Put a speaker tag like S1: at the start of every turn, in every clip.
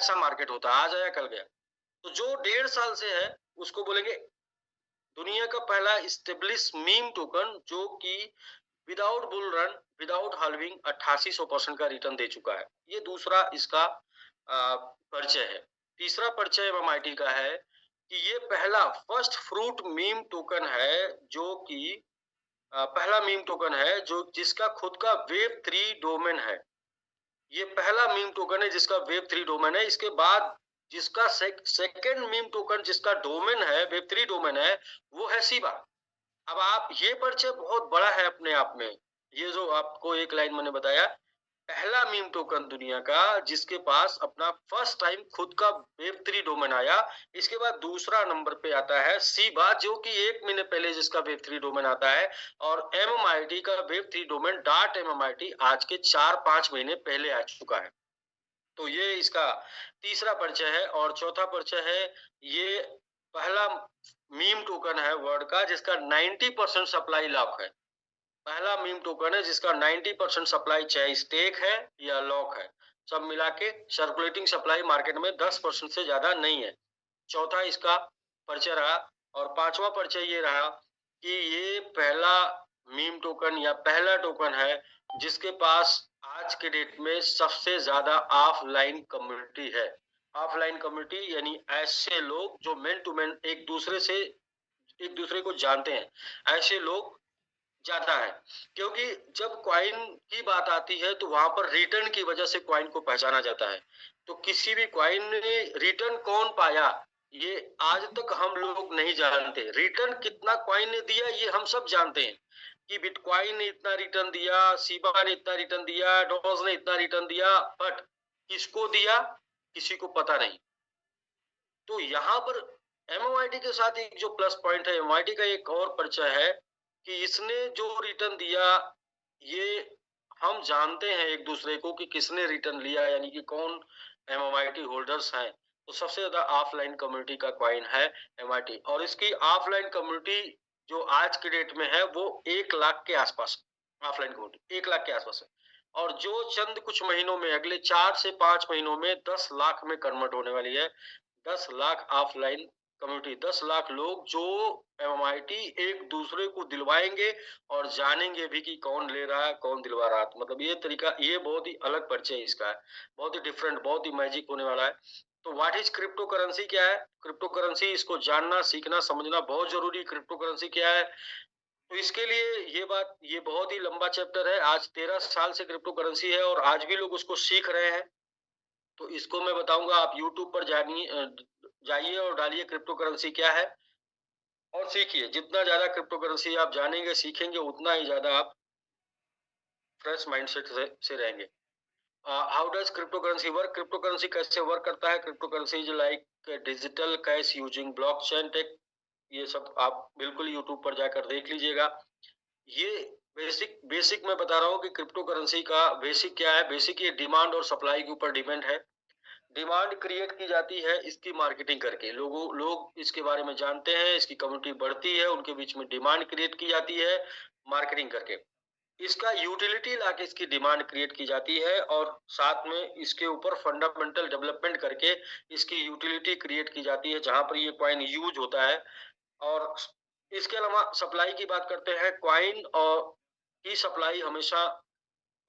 S1: ऐसा मार्केट होता है, आज आया कल गया। तो जो 1.5 साल से है उसको बोलेंगे दुनिया का पहला एस्टेब्लिश मीम टोकन, जो कि without bull run, without halving 8800% का रिटर्न दे चुका है। ये दूसरा इसका परिचय है। तीसरा परिचय एमएमआईटी का है कि ये पहला फर्स्ट फ्रूट मीम टोकन है, जो कि पहला मीम टोकन है जो जिसका खुद का वेब 3 डोमेन है। ये पहला मीम टोकन है जिसका वेब 3 डोमेन है। इसके बाद जिसका सेकंड मीम टोकन जिसका डोमेन है, वेब 3 डोमेन है, वो है शिबा। अब आप ये परिचय बहुत बड़ा है अपने आप में। ये जो आपको एक लाइन मैंने बताया, पहला मीम टोकन दुनिया का जिसके पास अपना फर्स्ट टाइम खुद का वेब 3 डोमेन आया। इसके बाद दूसरा नंबर पे आता है शिबा, जो कि 1 महीने पहले जिसका वेब 3 डोमेन आता है, और एमएमआईटी का वेब 3 डोमेन डॉट एमएमआईटी आज के 4-5 महीने पहले आ चुका है। तो ये इसका तीसरा परिचय है। और चौथा परिचय है, ये पहला मीम टोकन है वर्ड का जिसका 90% सप्लाई लॉक है। पहला मीम टोकन है जिसका 90% सप्लाई चाहे स्टेक है या लॉक है, सब मिला के सर्कुलेटिंग सप्लाई मार्केट में 10% से ज्यादा नहीं है। चौथा इसका परिचय रहा। और पांचवा परिचय ये रहा कि ये पहला मीम टोकन या पहला टोकन है जिसके पास आज के डेट में सबसे ज्यादा ऑफलाइन कम्युनिटी है। ऑफलाइन कम्युनिटी यानी ऐसे लोग जो मेन टू मेन एक दूसरे को जानते हैं, ऐसे लोग ज्यादा है। क्योंकि जब कॉइन की बात आती है तो वहां पर रिटर्न की वजह से कॉइन को पहचाना जाता है। तो किसी भी कॉइन ने रिटर्न कौन पाया, ये आज तक हम लोग नहीं जानते। रिटर्न कितना कॉइन ने दिया ये हम सब जानते हैं कि बिटकॉइन ने इतना रिटर्न दिया, शिबा ने इतना रिटर्न दिया, डॉज ने इतना रिटर्न दिया, बट किसको दिया किसी को पता नहीं। तो यहाँ पर एमओआईटी के साथ एक जो प्लस पॉइंट है, एमओआईटी का एक और परिचय है कि इसने जो रिटर्न दिया, ये हम जानते हैं एक दूसरे को कि किसने रिटर्न लिया, यानी कि कौन एमओआईटी होल्डर्स हैं। तो सबसे ज्यादा ऑफलाइन कम्युनिटी का कॉइन है एमओआईटी, और इसकी ऑफलाइन कम्युनिटी जो आज के डेट में है वो 1 लाख के आसपास, ऑफलाइन कम्युनिटी 1 लाख के आसपास है। और जो चंद कुछ महीनों में, अगले 4 से 5 महीनों में 10 लाख में कन्वर्ट होने वाली है। 10 लाख ऑफलाइन कम्युनिटी, 10 लाख लोग जो एमआईटी एक दूसरे को दिलवाएंगे और जानेंगे भी कि कौन ले रहा है कौन दिलवा रहा है। मतलब ये तरीका, ये बहुत ही अलग परिचय इसका है, बहुत ही डिफरेंट, बहुत ही मैजिक होने वाला है। तो व्हाट इज क्रिप्टो करेंसी, क्या है क्रिप्टो करेंसी, इसको जानना सीखना समझना बहुत जरूरी। क्रिप्टो करेंसी क्या है, तो इसके लिए ये बहुत ही लंबा चैप्टर है। आज 13 साल से क्रिप्टो करेंसी है और आज भी लोग उसको सीख रहे हैं। तो इसको मैं बताऊंगा, आप यूट्यूब पर जाइए और डालिए क्रिप्टो करेंसी क्या है और सीखिए। जितना ज्यादा क्रिप्टो करेंसी आप जानेंगे सीखेंगे उतना ही ज्यादा आप फ्रेश माइंडसेट से रहेंगे। How does cryptocurrency work, cryptocurrency कैसे वर्क करता है। Cryptocurrency is like digital cash using blockchain tech. ये सब आप बिल्कुल यूट्यूब पर जाकर देख लीजिएगा। ये बेसिक मैं बता रहा हूँ कि क्रिप्टो करेंसी का बेसिक क्या है। बेसिक ये डिमांड और सप्लाई के ऊपर डिपेंड है। डिमांड क्रिएट की जाती है इसकी मार्केटिंग करके, लोग इसके बारे में जानते हैं, इसकी कम्युनिटी बढ़ती है, उनके बीच में डिमांड क्रिएट की जाती है मार्केटिंग करके। इसका यूटिलिटी लाके इसकी डिमांड क्रिएट की जाती है और साथ में इसके ऊपर फंडामेंटल डेवलपमेंट करके इसकी यूटिलिटी क्रिएट की जाती है जहां पर ये कॉइन यूज होता है। और इसके अलावा सप्लाई की बात करते हैं, कॉइन और की सप्लाई हमेशा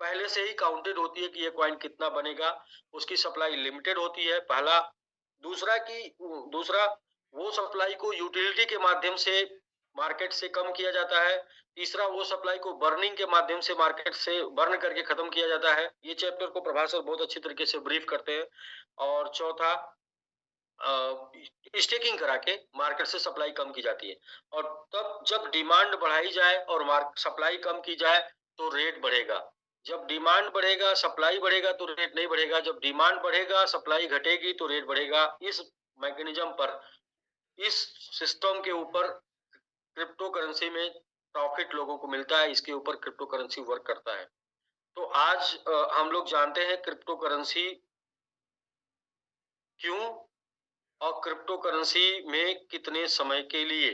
S1: पहले से ही काउंटेड होती है कि ये कॉइन कितना बनेगा। उसकी सप्लाई लिमिटेड होती है, पहला। दूसरा वो सप्लाई को यूटिलिटी के माध्यम से मार्केट से कम किया जाता है। तीसरा वो सप्लाई को बर्निंग के माध्यम से मार्केट से बर्न करके खत्म किया जाता है। ये चैप्टर को प्रभास सर बहुत अच्छी तरीके से ब्रीफ करते हैं। और चौथा, स्टेकिंग करा के मार्केट से सप्लाई कम की जाती है। और तब जब डिमांड बढ़ाई जाए और सप्लाई कम की जाए तो रेट बढ़ेगा। जब डिमांड बढ़ेगा सप्लाई बढ़ेगा तो रेट नहीं बढ़ेगा। जब डिमांड बढ़ेगा सप्लाई घटेगी तो रेट बढ़ेगा। इस मैकेनिज्म पर, इस सिस्टम के ऊपर क्रिप्टो करेंसी में प्रॉफिट लोगों को मिलता है। इसके ऊपर क्रिप्टो करेंसी वर्क करता है। तो आज हम लोग जानते हैं क्रिप्टो करेंसी क्यों और क्रिप्टो करेंसी में कितने समय के लिए।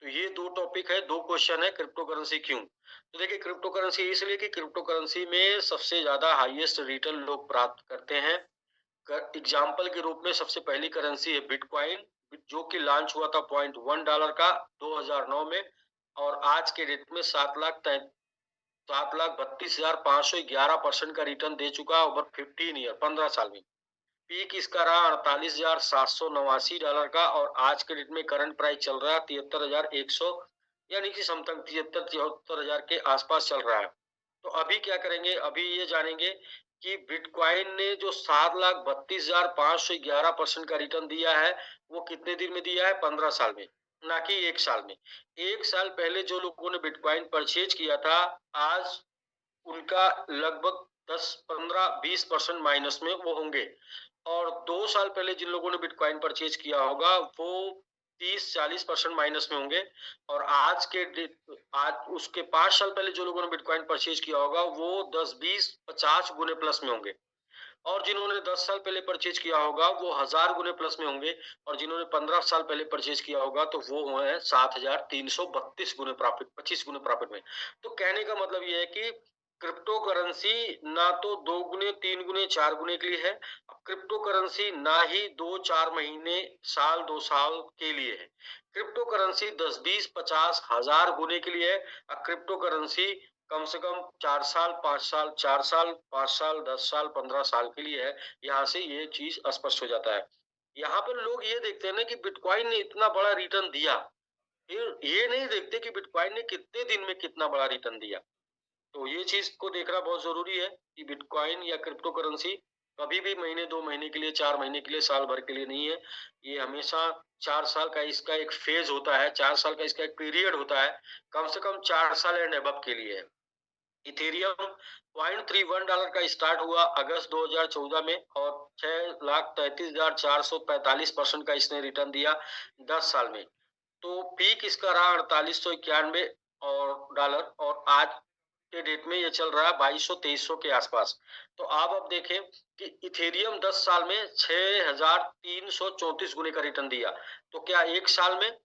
S1: तो ये 2 टॉपिक है, 2 क्वेश्चन है। क्रिप्टो करेंसी क्यों, तो देखिए क्रिप्टो करेंसी इसलिए कि क्रिप्टो करेंसी में सबसे ज्यादा हाईएस्ट रिटर्न लोग प्राप्त करते हैं। एग्जाम्पल के रूप में सबसे पहली करेंसी है बिटकॉइन, जो कि लॉन्च हुआ था $0.1 का 2009 में, और आज के डेट में 7,32,511% का रिटर्न दे चुका है ओवर 15 ईयर, 15 साल में। पीक इसका रहा $48,789 का, और आज के डेट में करंट प्राइस चल रहा है 73,100, यानी कि समथिंग 73-74 हजार के आसपास चल रहा है। तो अभी क्या करेंगे, अभी ये जानेंगे कि बिटकॉइन ने जो 7,32,511% का रिटर्न दिया है, वो कितने दिन में दिया है? 15 साल में, ना कि 1 साल में। 1 साल पहले जो लोगों ने बिटकॉइन परचेज किया था, आज उनका लगभग 10, 15, 20% माइनस में वो होंगे। और 2 साल पहले जिन लोगों ने बिटकॉइन परचेज किया होगा, वो 30-40% माइनस में होंगे। और आज उसके 5 साल पहले जो लोगों ने बिटकॉइन परचेज किया होगा, वो 10, 20, 50 गुने प्लस में होंगे। और जिन्होंने 10 साल पहले परचेज किया होगा, वो 1000 गुने प्लस में होंगे। और जिन्होंने 15 साल पहले परचेज किया होगा, तो वो हुए हैं 7,332 गुने प्रॉफिट, 25 गुने प्रॉफिट में। तो कहने का मतलब ये है कि क्रिप्टो करेंसी ना तो 2 गुने, 3 गुने, 4 गुने के लिए है। क्रिप्टो करेंसी ना ही 2-4 महीने, साल, 2 साल के लिए है। क्रिप्टो करेंसी 10, 20, 50, 1000 गुने के लिए है। क्रिप्टो करेंसी कम से कम 4 साल, 5 साल, 4 साल, 5 साल, 10 साल, 15 साल के लिए है। यहाँ से ये चीज स्पष्ट हो जाता है। यहाँ पर लोग ये देखते हैं ना कि बिटकॉइन ने इतना बड़ा रिटर्न दिया, फिर ये नहीं देखते कि बिटकॉइन ने कितने दिन में कितना बड़ा रिटर्न दिया। तो ये चीज को देखना बहुत जरूरी है कि बिटकॉइन या क्रिप्टो करेंसी कभी भी महीने, 2 महीने के लिए, 4 महीने के लिए, साल भर के लिए नहीं है। ये हमेशा 4 साल का इसका एक फेज होता है, 4 साल का इसका एक पीरियड होता है, कम से कम 4 साल एंड अबव के लिए है। इथेरियम $0.31 का स्टार्ट हुआ अगस्त 2014 में, और 6,33,445% का इसने रिटर्न दिया 10 साल में। तो पीक इसका रहा 4891 डॉलर, और आज के डेट में ये चल रहा है 2200-2300 के आसपास। तो आप अब देखें कि इथेरियम 10 साल में 6,334 गुने का रिटर्न दिया। तो क्या एक साल में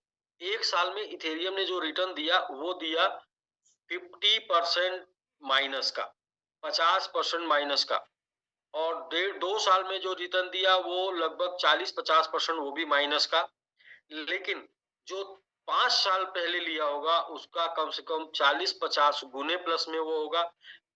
S1: इथेरियम ने जो रिटर्न दिया, वो दिया 50% माइनस का, 50% माइनस का। और 2 साल में जो रिटर्न दिया, वो लगभग 40-50%, वो भी माइनस का। लेकिन जो 5 साल पहले लिया होगा, उसका कम से कम 40-50 गुने प्लस में वो होगा।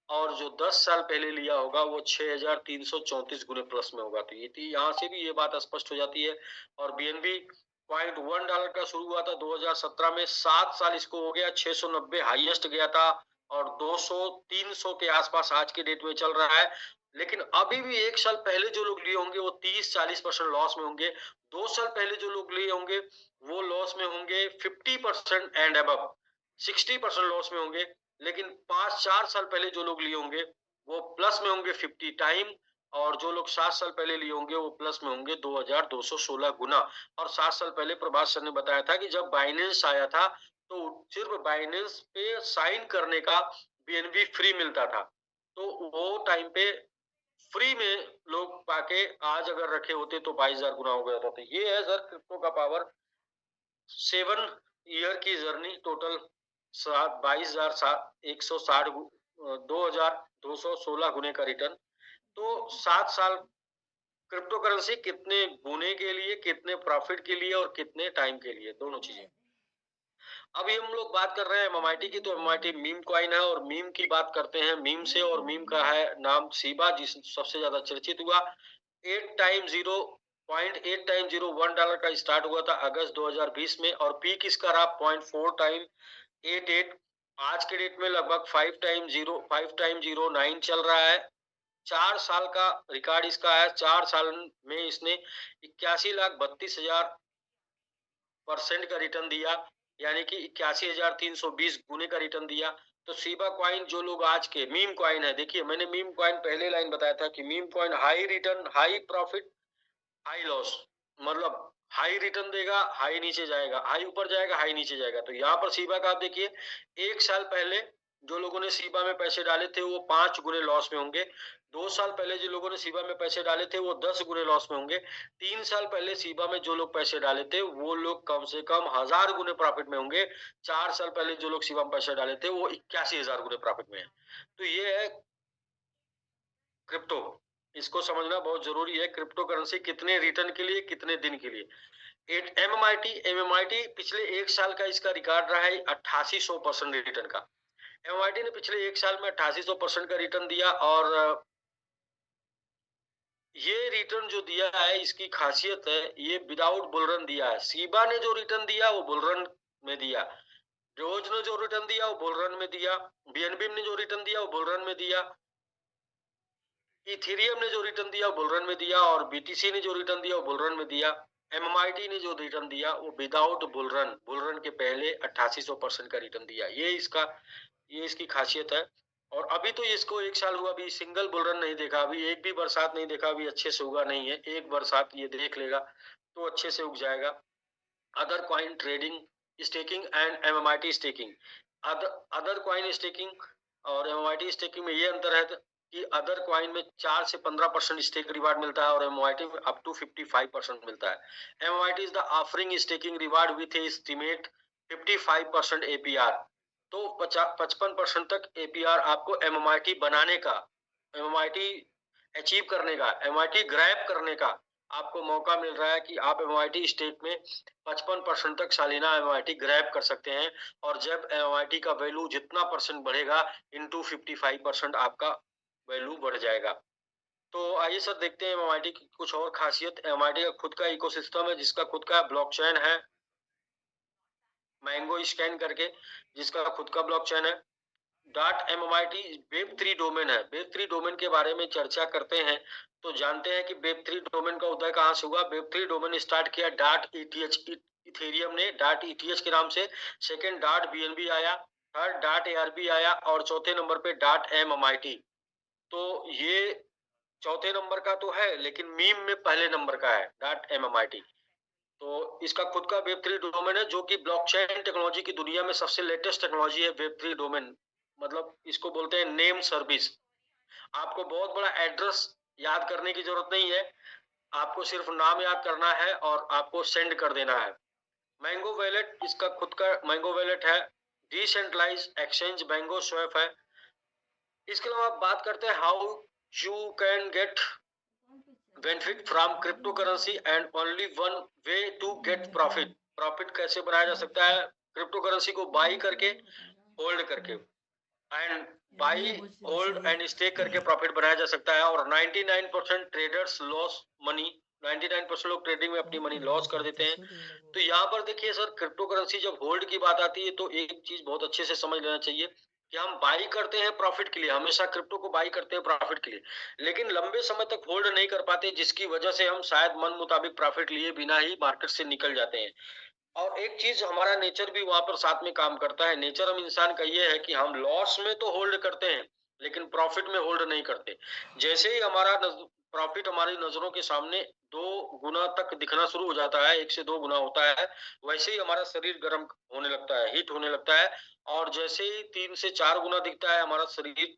S1: और जो 10 साल पहले लिया होगा, वो 6,334 गुने प्लस में होगा। तो ये थी, यहाँ से भी ये बात स्पष्ट हो जाती है। और बीएनबी $0.1 का शुरू हुआ था 2017 में, 7 साल इसको हो गया, 690 हाईएस्ट गया था, और 200-300 के आसपास आज के डेट में चल रहा है। लेकिन अभी भी 1 साल पहले जो लोग लिए होंगे, वो 30-40% लॉस में होंगे। 2 साल पहले जो लोग लिए होंगे, वो लॉस में होंगे 50% एंड अबव, 60% लॉस में होंगे। लेकिन 5-4 साल पहले जो लोग लिए होंगे, वो प्लस में होंगे 50 टाइम। और जो लोग 7 साल पहले लिए होंगे, वो प्लस में होंगे 2216 गुना। और 7 साल पहले प्रभात सर ने बताया था कि जब बाइनेंस आया था, तो सिर्फ बाइनेंस पे साइन करने का बीएनबी फ्री मिलता था। तो वो टाइम पे फ्री में लोग पाके आज अगर रखे होते, तो 22,000 गुना हो गया था। तो ये है सर क्रिप्टो का पावर। 7 ईयर की जर्नी टोटल 22,160, 2,216 गुने का रिटर्न। तो 7 साल क्रिप्टो करेंसी कितने गुने के लिए, कितने प्रॉफिट के लिए, और कितने टाइम के लिए, दोनों चीजें। अभी हम लोग बात कर रहे हैं एमआईटी की, तो एमआईटी मीम कॉइन है, और मीम की बात करते हैं मीम से। और मीम का है नाम शिबा, जिस सबसे ज्यादा चर्चित हुआ। 8 टाइम 0.8 टाइम 1 डॉलर का स्टार्ट हुआ था अगस्त 2020 में, और पीक इसका रहा 0.4 टाइम 88। आज के डेट में लगभग 5 टाइम 09 चल रहा है। 4 साल का रिकॉर्ड इसका है। 4 साल में इसने 81,32,000% का रिटर्न दिया, यानी कि 81,320 गुने का रिटर्न दिया। तो शिबा कॉइन जो लोग आज के मीम कॉइन है, देखिए मैंने मीम कॉइन पहले लाइन बताया था कि meme coin high return, high profit, high loss. मतलब हाई रिटर्न देगा, हाई नीचे जाएगा, हाई ऊपर जाएगा, हाई नीचे जाएगा। तो यहाँ पर शिबा का आप देखिए, 1 साल पहले जो लोगों ने शिबा में पैसे डाले थे, वो 5 गुने लॉस में होंगे। 2 साल पहले जो लोगों ने शिबा में पैसे डाले थे, वो 10 गुने लॉस में होंगे। 3 साल पहले शिबा में जो लोग पैसे डाले थे, वो लोग कम से कम 1000 गुने प्रॉफिट में होंगे। 4 साल पहले जो लोग शिबा में पैसे डाले थे, वो 81,000 गुने प्रॉफिट में है। तो ये है क्रिप्टो। इसको समझना बहुत जरूरी है, क्रिप्टो करेंसी कितने रिटर्न के लिए, कितने दिन के लिए। एमएमआईटी पिछले 1 साल का इसका रिकॉर्ड रहा है 8800% रिटर्न का। एमआईटी ने पिछले 1 साल में 8800% का रिटर्न दिया, और ये रिटर्न जो दिया है इसकी खासियत है, ये विदाउट बुलरन दिया है। सीबा ने जो रिटर्न दिया वो बुलरन में दिया, डोज ने जो रिटर्न दिया वो बुलरन में दिया, बीएनबी ने जो रिटर्न दिया वो बुलरन में दिया, इथेरियम ने जो रिटर्न दिया वो बुलरन में दिया, और बीटीसी ने जो रिटर्न दिया वो बुलरन में दिया। एमएमआईटी ने जो रिटर्न दिया वो विदाउट बुलरन, बुलरन के पहले 8800% का रिटर्न दिया। ये इसकी खासियत है। और अभी तो इसको 1 साल हुआ, अभी सिंगल बुलरन नहीं देखा, अभी एक भी बरसात नहीं देखा, अभी अच्छे से उगा नहीं है। एक बरसात ये देख लेगा तो अच्छे से उग जाएगा। Other coin trading, staking and MMIT staking. Other coin staking और एमएमआईटी स्टेकिंग में ये अंतर है कि अदर कॉइन में 4 से 15% स्टेक रिवार्ड मिलता है, और एमएमआईटी में अप टू 55% मिलता है। MMIT is the offering staking reward with estimate 55% APR. तो 55% तक एपीआर आपको एमएमआईटी बनाने का, एमएमआईटी अचीव करने का, एमएमआईटी ग्रैब करने का आपको मौका मिल रहा है कि आप एमआईटी स्टेक में 55% तक सालाना एमआईटी ग्रैब कर सकते हैं। और जब एमआईटी का वैल्यू जितना परसेंट बढ़ेगा, इनटू 55% आपका वैल्यू बढ़ जाएगा। तो आइए सर देखते हैं एमआईटी की कुछ और खासियत। एमआईटी का खुद का इकोसिस्टम है, जिसका खुद का ब्लॉकचेन है, मैंगो स्कैन करके, जिसका खुद का ब्लॉकचेन है। .MMIT वेब3 डोमेन है। वेब3 डोमेन के बारे में चर्चा करते हैं तो जानते हैं कि वेब3 डोमेन का उदय कहां से हुआ। वेब3 डोमेन स्टार्ट किया .ETH, इथेरियम ने .ETH के नाम से। सेकंड .BNB आया, थर्ड .ARB आया, और चौथे नंबर पे .MMIT। तो ये चौथे नंबर का तो है, लेकिन मीम में पहले नंबर का है .MMIT। तो इसका खुद का वेब3 डोमेन है, जो कि ब्लॉकचेन टेक्नोलॉजी की दुनिया में सबसे लेटेस्ट टेक्नोलॉजी है वेब3 डोमेन। मतलब इसको बोलते हैं नेम सर्विस। आपको बहुत बड़ा एड्रेस याद करने की जरूरत नहीं है, आपको सिर्फ नाम याद करना है और आपको सेंड कर देना है। मैंगो वैलेट, इसका खुद का मैंगो वैलेट है। डिसेंट्रलाइज एक्सचेंज मैंगो स्वैप है। इसके अलावा बात करते हैं how you can get benefit from cryptocurrency and only one way to get profit. Profit कैसे बनाया जा सकता है क्रिप्टो करेंसी को बाई करके, होल्ड करके, and buy, hold and stake करके प्रॉफिट बनाया जा सकता है। और 99% ट्रेडर्स लॉस मनी, 99% लोग ट्रेडिंग में अपनी मनी लॉस कर देते हैं। तो यहाँ पर देखिए सर, क्रिप्टो करेंसी जब होल्ड की बात आती है तो एक चीज बहुत अच्छे से समझ लेना चाहिए कि हम बाई करते हैं प्रॉफिट के लिए, हमेशा क्रिप्टो को बाई करते हैं प्रॉफिट के लिए, लेकिन लंबे समय तक होल्ड नहीं कर पाते, जिसकी वजह से हम शायद मन मुताबिक प्रॉफिट लिए बिना ही मार्केट से निकल जाते हैं। और एक चीज, हमारा नेचर भी वहां पर साथ में काम करता है। नेचर हम इंसान का ये है कि हम लॉस में तो होल्ड करते हैं, लेकिन प्रॉफिट में होल्ड नहीं करते। जैसे ही हमारा प्रॉफिट हमारी नजरों के सामने 2 गुना तक दिखना शुरू हो जाता है, 1 से 2 गुना होता है, वैसे ही हमारा शरीर गर्म होने लगता है, हीट होने लगता है। और जैसे ही 3 से 4 गुना दिखता है, हमारा शरीर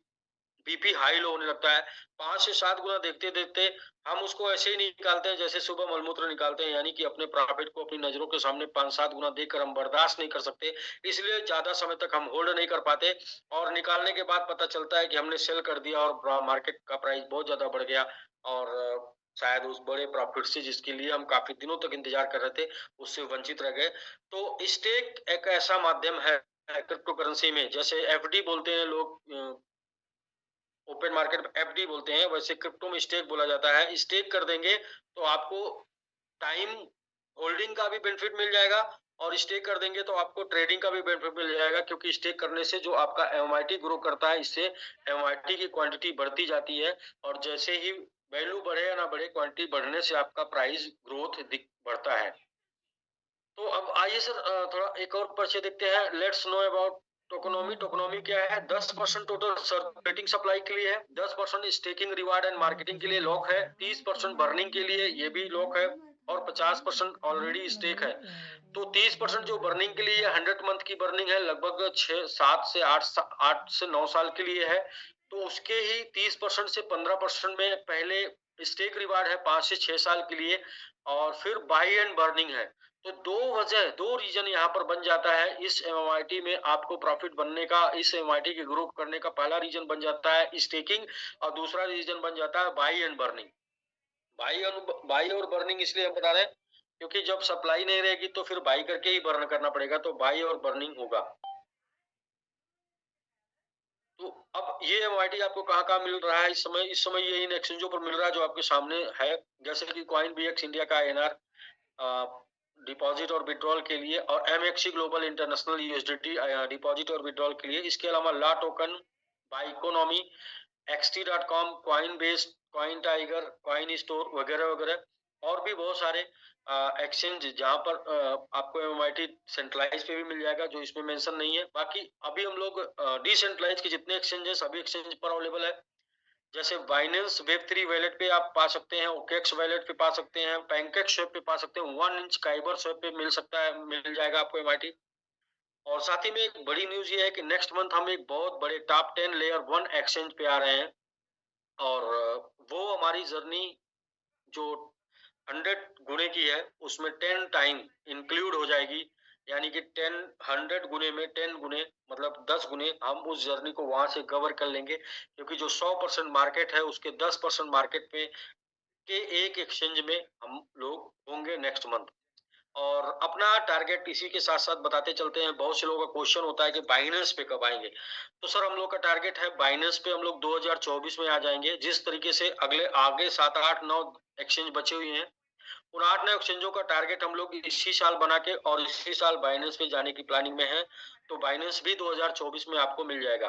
S1: बीपी हाई लो होने लगता है। 5 से 7 गुना देखते देखते हम उसको ऐसे ही निकालते हैं जैसे सुबह मलमूत्र निकालते हैं, यानी कि अपने प्रॉफिट को अपनी नजरों के सामने 5-7 गुना देखकर हम बर्दाश्त नहीं कर सकते, इसलिए ज्यादा समय तक हम होल्ड नहीं कर पाते। और निकालने के बाद पता चलता है कि हमने सेल कर दिया और मार्केट का प्राइस बहुत ज्यादा बढ़ गया, और शायद उस बड़े प्रॉफिट से जिसके लिए हम काफी दिनों तक इंतजार कर रहे थे, उससे वंचित रह गए। तो स्टेक एक ऐसा माध्यम है क्रिप्टो करेंसी में, जैसे एफडी बोलते हैं लोग, ओपन मार्केट में एफडी बोलते हैं, वैसे क्रिप्टो में स्टेक बोला जाता है। स्टेक कर देंगे तो आपको टाइम होल्डिंग का भी बेनिफिट मिल जाएगा, और स्टेक कर देंगे तो आपको ट्रेडिंग का भी बेनिफिट मिल जाएगा, क्योंकि स्टेक करने से जो आपका एमआईटी ग्रो करता है, इससे एमआईटी की क्वांटिटी बढ़ती जाती है। और जैसे ही वैल्यू बढ़े या ना बढ़े, क्वांटिटी बढ़ने से आपका प्राइस ग्रोथ बढ़ता है। तो अब आइए सर थोड़ा एक और परिचय देखते हैं। Let's know about tokenomy. Tokenomy क्या है? 10% टोटल सर्कुलेटिंग सप्लाई के लिए है, 10% स्टेकिंग रिवार्ड एंड मार्केटिंग के लिए लॉक है, 30% बर्निंग के लिए ये भी लॉक है, और 50% ऑलरेडी स्टेक है। तो 30% जो बर्निंग के लिए 100 मंथ की बर्निंग है, लगभग 8 से 9 साल के लिए है। तो उसके ही 30% से 15% में पहले स्टेक रिवार्ड है 5 से 6 साल के लिए, और फिर बाई एंड बर्निंग है। तो दो रीजन यहाँ पर बन जाता है इस एमएमआईटी में आपको प्रॉफिट बनने का, इस एमएमआईटी के ग्रुप करने का। पहला रीजन बन जाता है स्टेकिंग और दूसरा रीजन बन जाता है बाई एंड बर्निंग। बाई और बर्निंग इसलिए हम बता रहे हैं क्योंकि जब सप्लाई नहीं रहेगी तो फिर बाई करके ही बर्न करना पड़ेगा, तो बाई और बर्निंग होगा। तो अब ये एमआईटी आपको कहाँ मिल रहा है इस समय ये इन एक्सचेंजों पर मिल रहा है जो आपके सामने है, जैसे कि कॉइन बीएक्स इंडिया का एनआर डिपॉजिट और विड्रॉल के लिए, और MEXC global international USDT deposit और विड्रॉल के लिए। इसके अलावा la token, Biconomy, xt.com, coin based, coin tiger, coin store वगैरह वगैरह और भी बहुत सारे एक्सचेंज जहां पर आपको एमआईटी सेंट्रलाइज पे भी मिल जाएगा, जो इसमें मेंशन नहीं है। बाकी अभी हम लोग डिसेंट्रलाइज के जितने एक्सचेंज है सभी एक्सचेंज पर अवेलेबल है। जैसे बाइनेंस वेब3 वैलेट पे आप पा सकते हैं, ओकेक्स वैलेट पे पा सकते हैं, पैनकेक स्वैप पे पा सकते हैं, 1 इंच काइबर स्वैप पे मिल सकता है, मिल जाएगा आपको एमआईटी। और साथ ही में एक बड़ी न्यूज ये है कि नेक्स्ट मंथ हम एक बहुत बड़े टॉप 10 लेयर 1 एक्सचेंज पे आ रहे हैं, और वो हमारी जर्नी जो 100 गुने की है उसमें 10 टाइम इंक्लूड हो जाएगी। यानी कि 100 गुने में 10 गुने मतलब 10 गुने हम उस जर्नी को वहां से कवर कर लेंगे, क्योंकि जो 100% मार्केट है उसके 10% मार्केट पे के एक एक्सचेंज में हम लोग होंगे नेक्स्ट मंथ। और अपना टारगेट इसी के साथ साथ बताते चलते हैं। बहुत से लोगों का क्वेश्चन होता है कि बाइनेंस पे कब आएंगे, तो सर हम लोग का टारगेट है बाइनेंस पे हम लोग 2024 में आ जाएंगे। जिस तरीके से अगले आगे 7 8 9 एक्सचेंज बचे हुए हैं, उन 8 9 एक्सचेंजों का टारगेट हम लोग इसी साल बना के और इसी साल बाइनेंस पे जाने की प्लानिंग में है। तो बाइनेंस भी 2024 में आपको मिल जाएगा।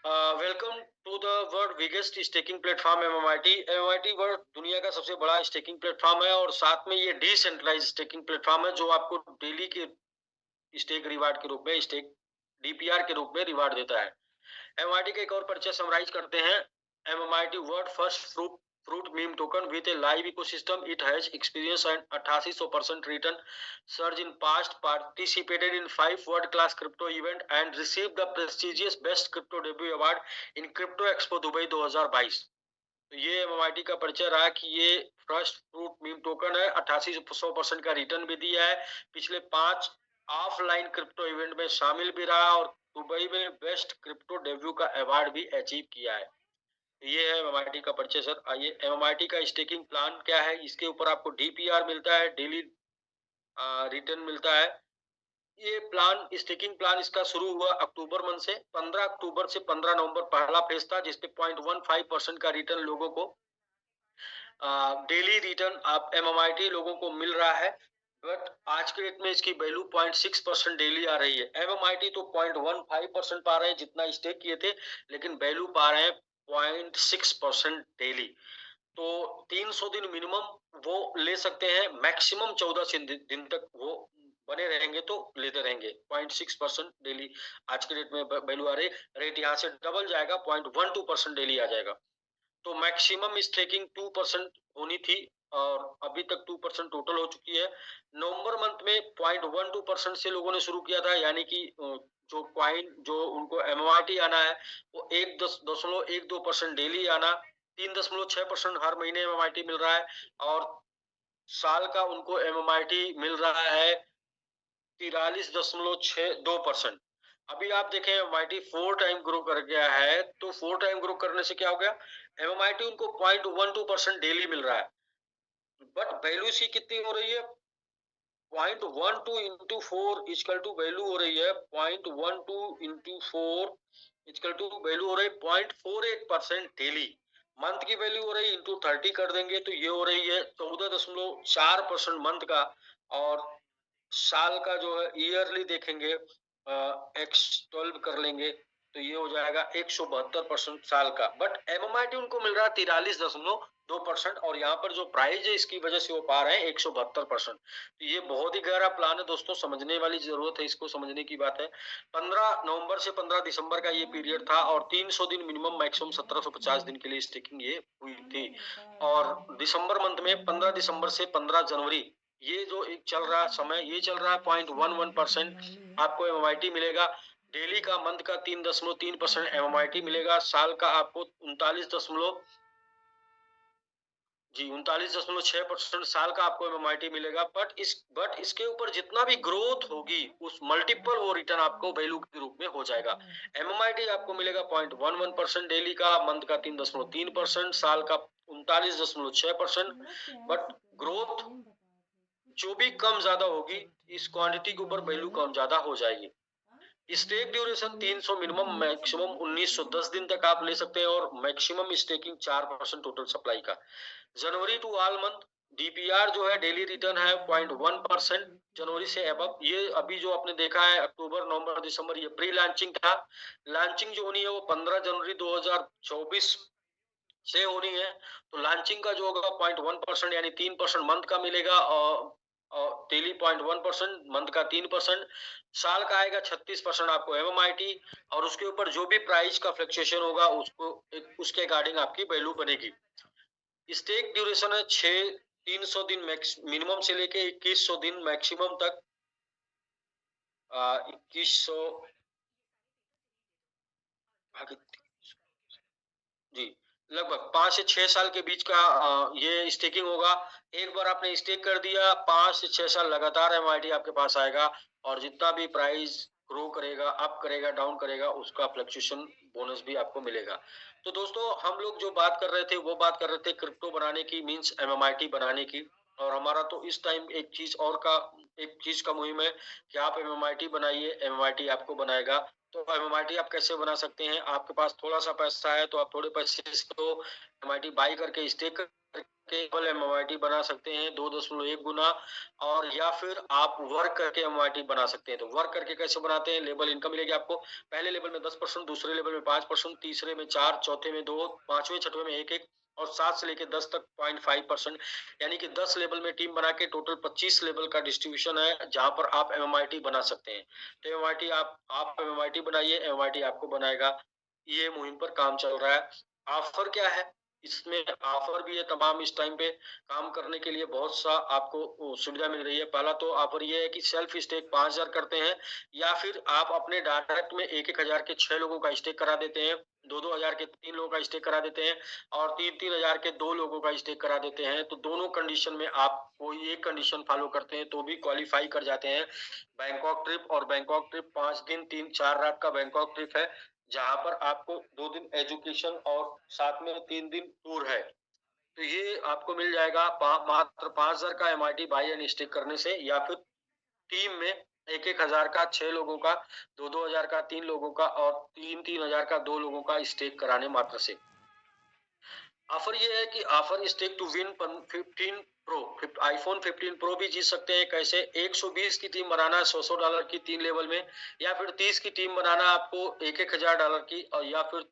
S1: Welcome to the world biggest staking platform MMIT. MMIT world दुनिया का सबसे बड़ा स्टेकिंग प्लेटफॉर्म है, और साथ में ये डिसेंट्रलाइज स्टेकिंग प्लेटफॉर्म है जो आपको डेली के स्टेक रिवार्ड के रूप में, स्टेक डीपीआर के रूप में रिवार्ड देता है। एमआईटी का एक और परिचय समराइज करते हैं। MIT world first fruit meme token with a live ecosystem. It has experienced an 88% return surge in past, participated in 5 world-class crypto event and received the prestigious Best Crypto Debut Award in Crypto Expo Dubai 2022। तो ये MIT का परिचय रहा कि ये first fruit meme token है, 88% का return भी दिया है, पिछले 5 ऑफलाइन क्रिप्टो इवेंट में शामिल भी रहा और दुबई में बेस्ट क्रिप्टो डेब्यू का अवार्ड भी अचीव किया है। ये है एमएमआईटी का परिचय सर। आइए, एमएमआईटी का स्टेकिंग प्लान क्या है, इसके ऊपर आपको डीपीआर मिलता है, डेली रिटर्न मिलता है। ये प्लान, स्टेकिंग प्लान इसका शुरू हुआ अक्टूबर मंथ से। 15 अक्टूबर से 15 नवंबर पहला फेज था, जिसपे 0.15% का रिटर्न लोगों को डेली रिटर्न आप एमएमआईटी लोगों को मिल रहा है। बट आज के डेट में इसकी वैल्यू 0.6% डेली आ रही है। एमएमआईटी तो 0.15% पा रहे हैं जितना स्टेक किए थे, लेकिन वैल्यू पा रहे हैं 0.6% डेली। तो 300 दिन मिनिमम वो ले सकते हैं, मैक्सिमम 14 दिन तक वो बने रहेंगे तो लेते रहेंगे। 0.6% डेली आज के डेट में वैल्यू आ रही है। रेट यहाँ से डबल जाएगा, 0.12% डेली आ जाएगा। तो मैक्सिमम स्टेकिंग 2% होनी थी और अभी तक 2% टोटल हो चुकी है। नवंबर मंथ में 0.12% से लोगों ने शुरू किया था, यानी कि जो कॉइन जो उनको एमआईटी आना है वो 1.12% डेली आना, 3.6% हर महीने एमआईटी मिल रहा है, और साल का उनको एमआईटी मिल रहा है 43.62%। अभी आप देखें एमआईटी 4 टाइम ग्रो कर गया है, तो 4 टाइम ग्रो करने से क्या हो गया, एमआईटी उनको 0.12% डेली मिल रहा है, बट वैल्यू सी कितनी हो रही है, 0.12 इंटू 4 इक्वल टू वैल्यू हो रही है 0.12 इंटू 4 इक्वल टू वैल्यू हो रही है 0.48% डेली। मंथ की वैल्यू हो रही है इंटू 30 कर देंगे तो ये हो रही है 14.4% मंथ का, और साल का जो है ईयरली देखेंगे x12 कर लेंगे तो ये हो जाएगा 172% साल का। बट एमएमआईटी उनको मिल रहा है 43.2%, और यहाँ पर जो प्राइस है इसकी वजह से वो पा रहे हैं 172%। तो ये बहुत ही गहरा प्लान है दोस्तों, समझने वाली जरूरत है, इसको समझने की बात है। 15 नवंबर से 15 दिसंबर का ये पीरियड था, और 300 दिन मिनिमम, मैक्सिमम 1750 दिन के लिए स्टेकिंग ये हुई थी। और दिसंबर मंथ में 15 दिसंबर से 15 जनवरी ये जो एक चल रहा समय, ये चल रहा है 0.11% आपको एमआईटी मिलेगा डेली का। मंथ का 3.3% एमआईटी मिलेगा। साल का आपको 39 जी 39.6% साल का आपको एमएमआईटी मिलेगा। बट इसके ऊपर जितना भी ग्रोथ होगी उस मल्टीपल वो रिटर्न आपको वैल्यू के रूप में हो जाएगा। एमएमआईटी आपको मिलेगा 0.11% डेली का, मंथ का 3.3%, साल का 39.6%। बट ग्रोथ जो भी कम ज्यादा होगी इस क्वांटिटी के ऊपर वैल्यू कम ज्यादा हो जाएगी। स्टेक ड्यूरेशन 300 मिनिमम, मैक्सिमम 1910 दिन तक आप ले सकते हैं और मैक्सिमम स्टेकिंग 4% टोटल सप्लाई का। जनवरी टू ऑल मंथ डीपीआर जो है डेली रिटर्न है 0.1%। जनवरी से अबव ये अभी जो आपने देखा है अक्टूबर नवंबर दिसंबर ये प्री लॉन्चिंग था। लॉन्चिंग जो होनी है वो 15 जनवरी 2024 से होनी है। तो लॉन्चिंग का जो होगा 0.1% यानी 3% मंथ का मिलेगा और डेली 0.1%, मंथ का 3%, साल का आएगा 36% आपको एमएमआईटी। और उसके ऊपर जो भी प्राइस का फ्लक्चुएशन होगा उसको उसके अकॉर्डिंग आपकी वैल्यू बनेगी। स्टेक ड्यूरेशन है 300 दिन मिनिमम से लेके 2100 दिन मैक्सिमम तक। 2100 जी लगभग 5 से 6 साल के बीच का ये स्टेकिंग होगा। एक बार आपने स्टेक कर दिया 5 से 6 साल लगातार एमआईटी आपके पास आएगा और जितना भी प्राइस ग्रो करेगा, अप करेगा, डाउन करेगा, उसका फ्लक्चुएशन बोनस भी आपको मिलेगा। तो दोस्तों हम लोग जो बात कर रहे थे वो बात कर रहे थे क्रिप्टो बनाने की, मींस एमएमआईटी बनाने की। और हमारा तो इस टाइम एक चीज का मुहिम है कि आप एमएमआईटी बनाइए, एमएमआईटी आपको बनाएगा। तो एमएमआईटी आप कैसे बना सकते हैं? आपके पास थोड़ा सा पैसा है तो आप थोड़े पैसे से तो एमआईटी बाई करके स्टेक करके एमआईटी बना सकते हैं 2.1 गुना। और या फिर आप वर्क करके एमआईटी बना सकते हैं। तो वर्क करके कैसे बनाते हैं? लेवल इनकम मिलेगी आपको। पहले लेवल में 10%, दूसरे लेवल में 5%, तीसरे में 4, चौथे में 2, पांचवें छठवें में 1-1 और 7 से लेकर 10 तक 0.5%। यानी कि 10 लेवल में टीम बना के टोटल 25 लेवल का डिस्ट्रीब्यूशन है जहां पर आप एमएमआईटी बना सकते हैं। तो एमआईटी आप एमएमआईटी बनाइए, एमआईटी आपको बनाएगा। ये मुहिम पर काम चल रहा है। ऑफर क्या है? इसमें ऑफर भी है तमाम। इस टाइम पे काम करने के लिए बहुत सा आपको सुविधा मिल रही है। पहला तो ऑफर ये है कि सेल्फ स्टेक 5000 करते हैं या फिर आप अपने डायरेक्ट में 1-1 हजार के 6 लोगों का स्टेक करा देते हैं, 2-2 हजार के 3 लोगों का स्टेक करा देते हैं और 3-3 हजार के 2 लोगों का स्टेक करा देते हैं। तो दोनों कंडीशन में आप कोई एक कंडीशन फॉलो करते हैं तो भी क्वालिफाई कर जाते हैं। बैंकॉक ट्रिप, और बैंकॉक ट्रिप 5 दिन 3-4 रात का बैंकॉक ट्रिप है जहां पर आपको 2 दिन एजुकेशन और साथ में 3 दिन टूर है। तो ये आपको मिल जाएगा मात्र 5000 का एमआईटी बाई एंड स्टेक करने से, या फिर टीम में 1-1 हजार का 6 लोगों का, 2-2 हजार का 3 लोगों का और 3-3 हजार का 2 लोगों का स्टेक कराने मात्र से। ऑफर ये है कि offer stake to win 15 pro, iPhone 15 pro भी जीत सकते हैं। कैसे? 120 की टीम बनाना है $100 की 3 लेवल में, या फिर 30 की टीम बनाना है आपको $1-1 की, और या फिर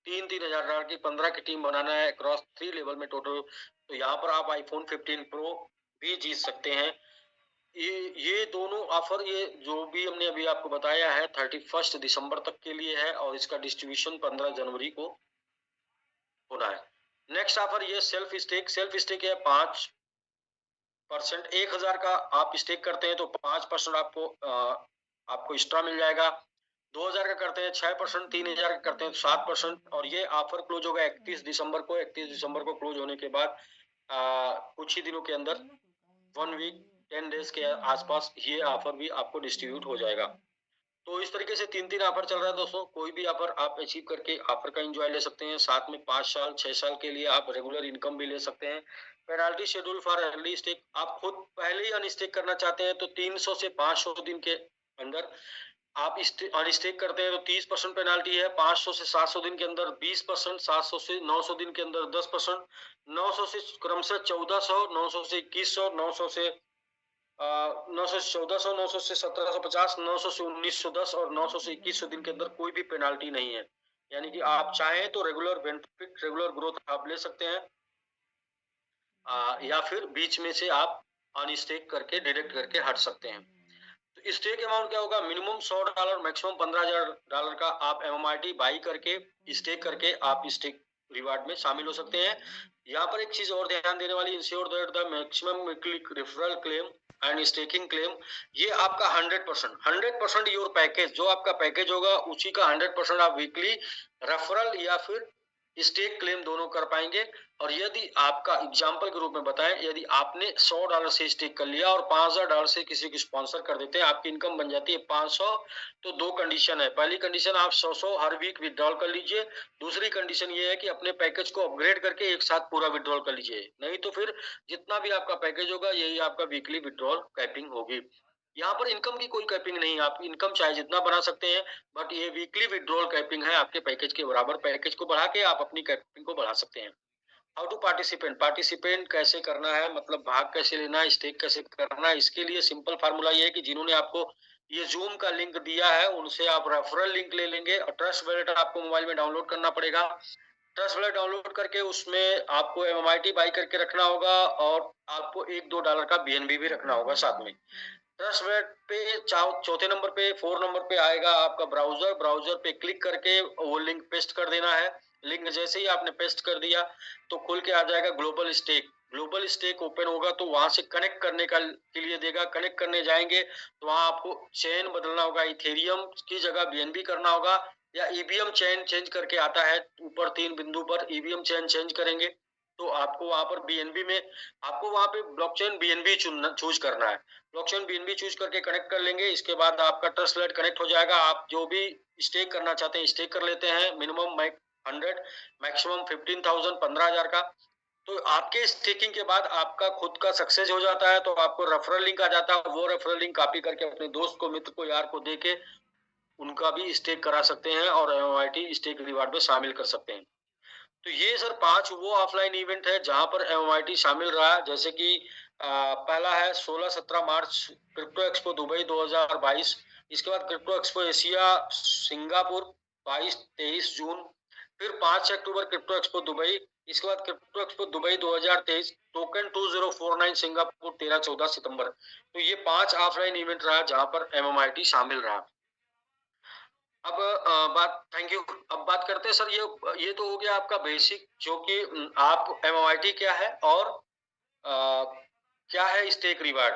S1: 3-3 हजार डॉलर की 15 की टीम बनाना है क्रॉस 3 लेवल में टोटल। तो यहाँ पर आप आईफोन 15 प्रो भी जीत सकते हैं। ये दोनों ऑफर, ये जो भी हमने अभी आपको बताया है 31 दिसंबर तक के लिए है और इसका डिस्ट्रीब्यूशन 15 जनवरी को होना है। नेक्स्ट ऑफर ये सेल्फ स्टेक है 5%। 1000 का आप स्टेक करते हैं तो 5% आपको एक्स्ट्रा मिल जाएगा। 2000 का करते हैं 6%, 3000 का करते हैं 7%। और ये ऑफर क्लोज होगा 31 दिसंबर को। 31 दिसंबर को क्लोज होने के बाद कुछ ही दिनों के अंदर 1 वीक 10 डेज के आसपास ये ऑफर भी आपको डिस्ट्रीब्यूट हो जाएगा। तो इस तरीके से 3-3 ऑफर चल रहा है दोस्तों। कोई भी ऑफर आप अचीव करके ऑफर का एंजॉय ले सकते हैं। साथ में 5 साल 6 साल के लिए आप रेगुलर इनकम भी ले सकते हैं। Penalty schedule for early stake, आप खुद पहले ही अनस्टेक करना चाहते हैं तो 300 से 500 दिन के अंदर आप अनस्टेक करते हैं तो 30% पेनाल्टी है। 500 से 700 दिन के अंदर 20%, 700 से 900 दिन के अंदर 10%, 900 से क्रमशः 1400, 900 से 2100, 900 से 900 से 1400, 900 से 1750, 900 से 1910 और 900 से 2100 दिन के अंदर कोई भी पेनाल्टी नहीं है। यानी कि आप चाहें तो रेगुलर बेनिफिट, रेगुलर ग्रोथ आप ले सकते हैं, या फिर बीच में से आप अनस्टेक करके डिडक्ट करके हट सकते हैं। तो स्टेक अमाउंट क्या होगा? मिनिमम $100, मैक्सिमम $15,000 का आप एमएमआईटी बाई करके स्टेक करके आप स्टेक रिवार्ड में शामिल हो सकते हैं। यहाँ पर एक चीज और ध्यान देने वाली, ensure that the maximum referral claim and staking claim, ये आपका 100% योर पैकेज, जो आपका पैकेज होगा उसी का 100% आप वीकली रेफरल या फिर स्टेक क्लेम दोनों कर पाएंगे। और यदि आपका एग्जाम्पल के रूप में बताएं, यदि आपने $100 से स्टेक कर लिया और $5000 से किसी को स्पॉन्सर कर देते हैं, आपकी इनकम बन जाती है 500। तो दो कंडीशन है, पहली कंडीशन आप 100 हर वीक विड्रॉल कर लीजिए, दूसरी कंडीशन ये है कि अपने पैकेज को अपग्रेड करके एक साथ पूरा विड्रॉल कर लीजिए, नहीं तो फिर जितना भी आपका पैकेज होगा यही आपका वीकली विड्रॉल कैपिंग होगी। यहाँ पर इनकम की कोई कैपिंग नहीं है, आप इनकम चाहे जितना बना सकते हैं, बट ये वीकली विड्रॉल कैपिंग है, आपके पैकेज के बराबर। पैकेज को बढ़ा के आप अपनी कैपिंग को बढ़ा सकते हैं। हाउ टू पार्टिसिपेंट, पार्टिसिपेंट कैसे करना है, मतलब भाग कैसे लेना है, स्टेक कैसे करना है, इसके लिए सिंपल फार्मूला ये है कि जिन्होंने आपको ये जूम का लिंक दिया है उनसे आप रेफरल लिंक ले लेंगे और ट्रस्ट वॉलेट आपको मोबाइल में डाउनलोड करना पड़ेगा। ट्रस्ट वॉलेट डाउनलोड करके उसमें आपको MMIT बाई करके रखना होगा और आपको $1-2 का BNB भी रखना होगा साथ में। ट्रस्ट वॉलेट पे चौथे नंबर पे 4 नंबर पे आएगा आपका ब्राउजर, ब्राउजर पे क्लिक करके वो लिंक पेस्ट कर देना है। लिंक जैसे ही आपने पेस्ट कर दिया तो खुल के आ जाएगा global stake. Global stake open होगा तो वहां से कनेक्ट करने का के लिए देगा। कनेक्ट करने जाएंगे तो वहां आपको चेन बदलना होगा, इथेरियम की जगह BNB करना होगा, या EVM चेन चेंज करके आता है ऊपर 3 बिंदु पर EVM चेन चेंज करेंगे तो आपको वहां पर BNB में आपको वहां पे ब्लॉकचेन BNB चूज करना है। ब्लॉकचेन BNB चूज करके कनेक्ट कर लेंगे, इसके बाद आपका ट्रस्ट वॉलेट कनेक्ट हो जाएगा। आप जो भी स्टेक करना चाहते हैं स्टेक कर लेते हैं, मिनिमम 100, मैक्सिमम 15,000 15,000 का। तो आपके स्टेकिंग के बाद आपका खुद का सक्सेस हो जाता है तो आपको रेफरल लिंक आ जाता है। वो रेफरल लिंक कॉपी करके अपने दोस्त को, मित्र को, यार को देके उनका भी स्टेक करा सकते हैं और MMIT स्टेक रिवार्ड में शामिल कर सकते हैं। तो ये सर 5 वो ऑफलाइन इवेंट है जहां पर MMIT शामिल रहा है। जैसे कि पहला है 16-17 मार्च क्रिप्टो एक्सपो दुबई 2022। इसके बाद क्रिप्टो एक्सपो एशिया सिंगापुर 22-23 जून। फिर 5 अक्टूबर क्रिप्टो एक्सपो दुबई। इसके बाद crypto expo Dubai 2023 token 2049 Singapore 13-14 सितंबर। तो ये 5 ऑफलाइन इवेंट रहा जहां पर MMIT शामिल रहा। अब थैंक यू। अब बात करते हैं सर, ये तो हो गया आपका बेसिक, जो कि आप MMIT क्या है और क्या है स्टेक रिवार्ड,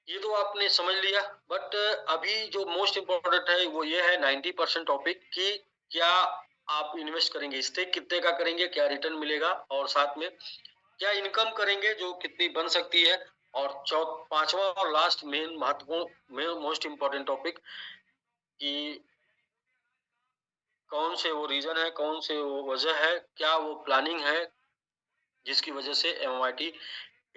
S1: ये तो आपने समझ लिया। बट अभी जो मोस्ट इम्पोर्टेंट है वो ये है 90% टॉपिक कि क्या आप इन्वेस्ट करेंगे, स्टेक कितने का करेंगे, क्या रिटर्न मिलेगा, और साथ में क्या इनकम करेंगे जो कितनी बन सकती है, और पांचवा और लास्ट मेन महत्वपूर्ण मोस्ट इम्पोर्टेंट टॉपिक कि कौन से वो रीजन है, कौन से वो वजह है, क्या वो प्लानिंग है जिसकी वजह से MMIT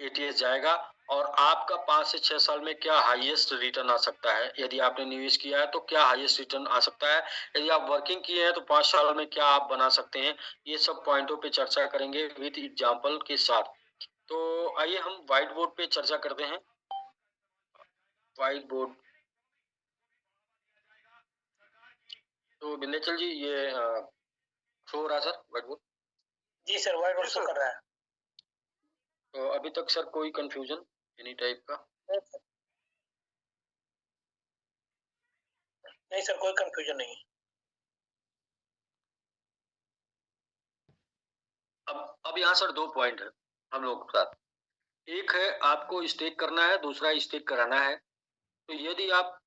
S1: ATS जाएगा, और आपका 5 से 6 साल में क्या हाईएस्ट रिटर्न आ सकता है। यदि आपने निवेश किया है तो क्या हाईएस्ट रिटर्न आ सकता है, यदि आप वर्किंग किए हैं तो 5 साल में क्या आप बना सकते हैं। ये सब पॉइंटों पे चर्चा करेंगे विद एग्जांपल के साथ। तो आइए हम व्हाइट बोर्ड पे चर्चा करते हैं। व्हाइट बोर्ड, तो विंध्याचल जी ये शो हो रहा है सर व्हाइट बोर्ड?
S2: जी सर, व्हाइट बोर्ड शो कर रहा है।
S1: तो अभी तक सर कोई कंफ्यूजन एनी टाइप का?
S2: नहीं सर, कोई कंफ्यूजन नहीं है।
S1: अब यहाँ सर 2 पॉइंट है हम लोग के साथ। एक है आपको स्टेक करना है, दूसरा स्टेक कराना है। तो यदि आप